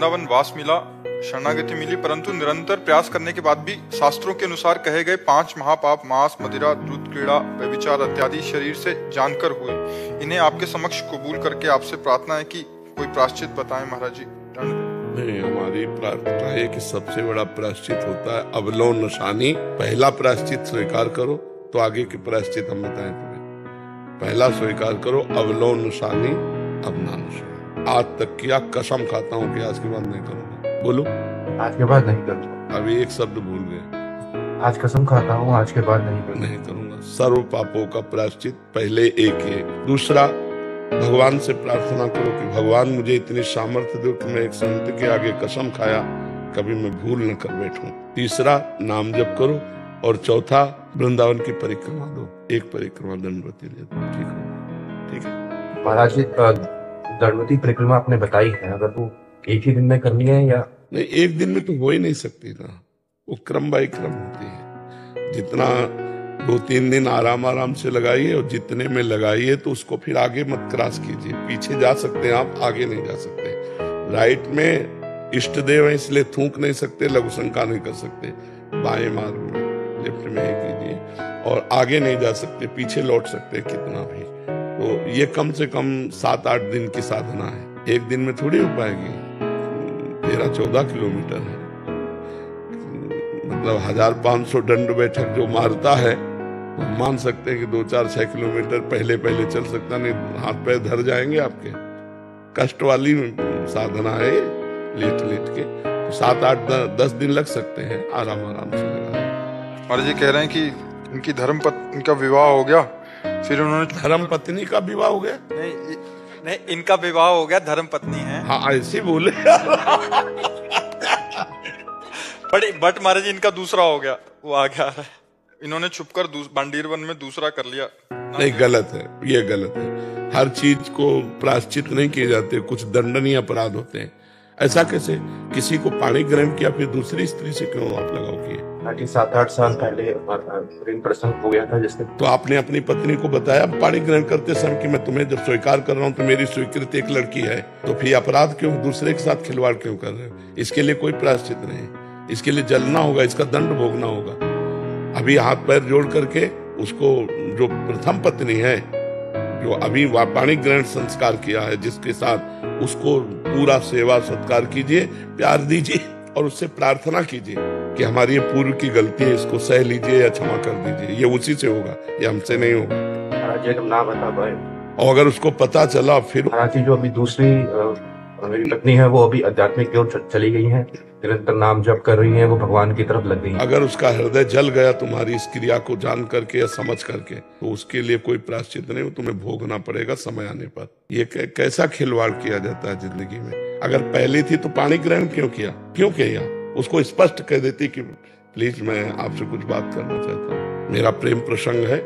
वृंदावन वास मिला, शरणागति मिली, परंतु निरंतर प्रयास करने के बाद भी शास्त्रों के अनुसार कहे गए 5 महापाप मांस, मदिरा, दूध, क्रीड़ा, व्यभिचार इत्यादि शरीर से जानकर हुए। इन्हें आपके समक्ष कबूल करके आपसे प्रार्थना है कि कोई प्रायश्चित बताएं महाराज जी। नहीं, हमारी प्रार्थना है कि सबसे बड़ा प्रायश्चित होता है अवलोन नशानी। पहला प्रायश्चित स्वीकार करो तो आगे के प्रायश्चित हम बताएं तुम्हें। पहला स्वीकार करो अवलोन नशानी, अब ना नशा। आज तक किया, कसम खाता हूँ कि आज के बाद नहीं करूंगा। बोलो, आज के बाद नहीं करूंगा। अभी एक शब्द भूल गए। आज कसम खाता हूँ, आज के बाद नहीं करूंगा। सर्व पापों का प्रायश्चित पहले एक ही। दूसरा, भगवान से प्रार्थना करो कि भगवान मुझे इतनी सामर्थ्य दो कि मैं एक संत के आगे कसम खाया कभी मैं भूल न कर बैठूं। तीसरा, नाम जप करो। और चौथा, वृंदावन की परिक्रमा दो। एक परिक्रमा दंडवती ले दो, ठीक है? ठीक है महाराज जी। दंडवती परिक्रमा आपने बताई है, अगर वो एक ही दिन में करनी है या नहीं? एक दिन में तो हो ही नहीं सकती ना, वो क्रम बाई क्रम होती है। जितना 2-3 दिन आराम से लगाइए, और जितने में लगाइए तो उसको फिर आगे मत क्रॉस कीजिए। पीछे जा सकते हैं आप, आगे नहीं जा सकते। राइट में इष्ट देव है इसलिए थूक नहीं सकते, लघु शंका नहीं कर सकते। बाएं मार्ग में, लेफ्ट में ही कीजिए, और आगे नहीं जा सकते, पीछे लौट सकते कितना भी। तो ये कम से कम 7-8 दिन की साधना है, एक दिन में थोड़ी हो पाएगी। 13-14 किलोमीटर है, मतलब 1500 दंड बैठक जो मारता है, हम मान सकते हैं कि 2-4-6 किलोमीटर पहले चल सकता, नहीं हाथ पैर धर जाएंगे आपके। कष्ट वाली साधना है, लेट के। तो 7-8-10 दिन लग सकते हैं आराम से लगा। महाराज जी कह रहे हैं कि इनकी धर्मपत्नी का विवाह हो गया, फिर उन्होंने धर्मपत्नी का विवाह हो गया। नहीं, इनका विवाह हो गया, धर्मपत्नी है। हाँ, ऐसे बोले। बट महाराज जी इनका दूसरा हो गया, वो आ गया है। इन्होंने छुपकर बांडीर वन में दूसरा कर लिया। नहीं, गलत है, ये गलत है। हर चीज को प्रायश्चित नहीं किए जाते, कुछ दंडनीय अपराध होते हैं। ऐसा कैसे? किसी को पाणी ग्रहण किया फिर दूसरी स्त्री से क्यों आप लगाव किए? 7-8 साल पहले प्रेम प्रसंग हो गया था जिससे। तो आपने अपनी पत्नी को बताया पाणी ग्रहण करते समय कि मैं तुम्हें जब स्वीकार कर रहा हूँ तो मेरी स्वीकृत एक लड़की है, तो फिर अपराध क्यों, दूसरे के साथ खिलवाड़ क्यों कर रहे हो? इसके लिए कोई प्रायश्चित नहीं, इसके लिए जलना होगा, इसका दंड भोगना होगा। अभी हाथ पैर जोड़ करके उसको, जो प्रथम पत्नी है, जो अभी पाणी ग्रहण संस्कार किया है, जिसके साथ उसको पूरा सेवा सत्कार कीजिए, प्यार दीजिए, और उससे प्रार्थना कीजिए कि हमारी ये पूर्व की गलती है, इसको सह लीजिए या क्षमा कर दीजिए। ये उसी से होगा, ये हमसे नहीं होगा। महाराज जी तुम ना बता पाए, और अगर उसको पता चला फिर। महाराज जी जो अभी दूसरी मेरी पत्नी है, वो अभी आध्यात्मिक की ओर चली गई है, निरंतर नाम जप कर रही है, वो भगवान की तरफ लग गई है। अगर उसका हृदय जल गया तुम्हारी इस क्रिया को जान करके या समझ करके, तो उसके लिए कोई प्रायश्चित नहीं, तुम्हें भोगना पड़ेगा समय आने पर। ये कैसा खिलवाड़ किया जाता है जिंदगी में? अगर पहले थी तो पाणी ग्रहण क्यों किया? उसको स्पष्ट कह देती कि प्लीज मैं आपसे कुछ बात करना चाहता हूँ, मेरा प्रेम प्रसंग है,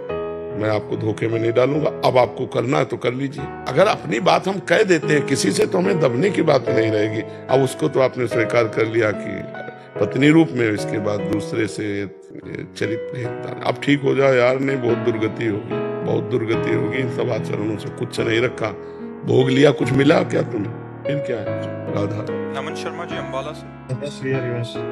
मैं आपको धोखे में नहीं डालूंगा, अब आपको करना है तो कर लीजिए। अगर अपनी बात हम कह देते हैं किसी से, तो हमें दबने की बात नहीं रहेगी। अब उसको तो आपने स्वीकार कर लिया कि पत्नी रूप में, इसके बाद दूसरे से चरित्र। अब ठीक हो जाओ यार, नहीं बहुत दुर्गति होगी इन सब आचरणों से। कुछ नहीं रखा, भोग लिया, कुछ मिला क्या तुम्हें? फिर क्या है? राधा। नमन शर्मा जी अम्बाला से।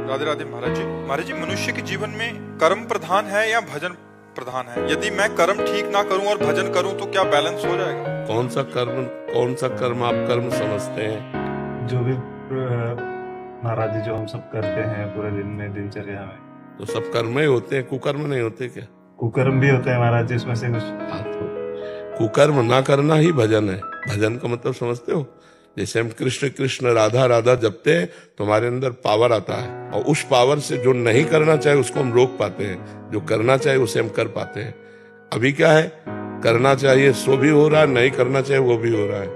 राधे राधे महाराज जी, मनुष्य के जीवन में कर्म प्रधान है या भजन प्रधान है? यदि मैं कर्म ठीक ना करूं और भजन करूं तो क्या बैलेंस हो जाएगा? कौन सा कर्म आप कर्म समझते हैं? जो भी महाराज जी जो हम सब करते हैं पूरे दिन में, दिनचर्या में, तो सब कर्म ही होते हैं, कुकर्म नहीं होते क्या? कुकर्म भी होते हैं महाराज जी, इसमें से कुछ। कुकर्म ना करना ही भजन है। भजन का मतलब समझते हो? जैसे हम कृष्ण कृष्ण राधा राधा जपते हैं तो हमारे अंदर पावर आता है, और उस पावर से जो नहीं करना चाहे उसको हम रोक पाते हैं, जो करना चाहे उसे हम कर पाते हैं। अभी क्या है, करना चाहिए सो भी हो रहा है, नहीं करना चाहिए वो भी हो रहा है,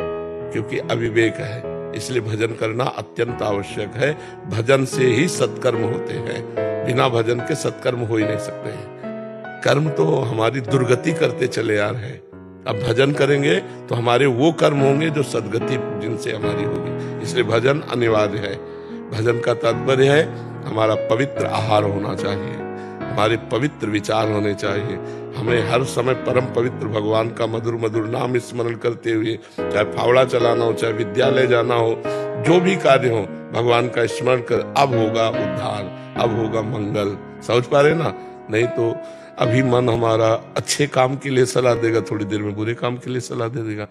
क्योंकि अविवेक है। इसलिए भजन करना अत्यंत आवश्यक है। भजन से ही सत्कर्म होते हैं, बिना भजन के सत्कर्म हो ही नहीं सकते हैं। कर्म तो हमारी दुर्गति करते चले आ रहे हैं, अब भजन करेंगे तो हमारे वो कर्म होंगे जो सदगति जिनसे हमारी होगी। इसलिए भजन अनिवार्य है। भजन का तात्पर्य है हमारा पवित्र आहार होना चाहिए, हमारे पवित्र विचार होने चाहिए। हमें हर समय परम पवित्र भगवान का मधुर मधुर नाम स्मरण करते हुए, चाहे फावड़ा चलाना हो, चाहे विद्यालय जाना हो, जो भी कार्य हो, भगवान का स्मरण कर, अब होगा उद्धार, अब होगा मंगल। समझ पा रहे ना? नहीं तो अभी मन हमारा अच्छे काम के लिए सलाह देगा, थोड़ी देर में बुरे काम के लिए सलाह दे देगा,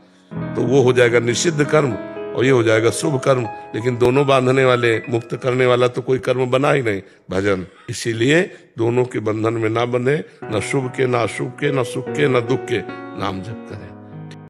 तो वो हो जाएगा निषिद्ध कर्म और ये हो जाएगा शुभ कर्म। लेकिन दोनों बांधने वाले, मुक्त करने वाला तो कोई कर्म बना ही नहीं, भजन। इसीलिए दोनों के बंधन में ना बंधे, न शुभ के, न अशुभ के, न सुख के, न दुख के, नाम जप करें।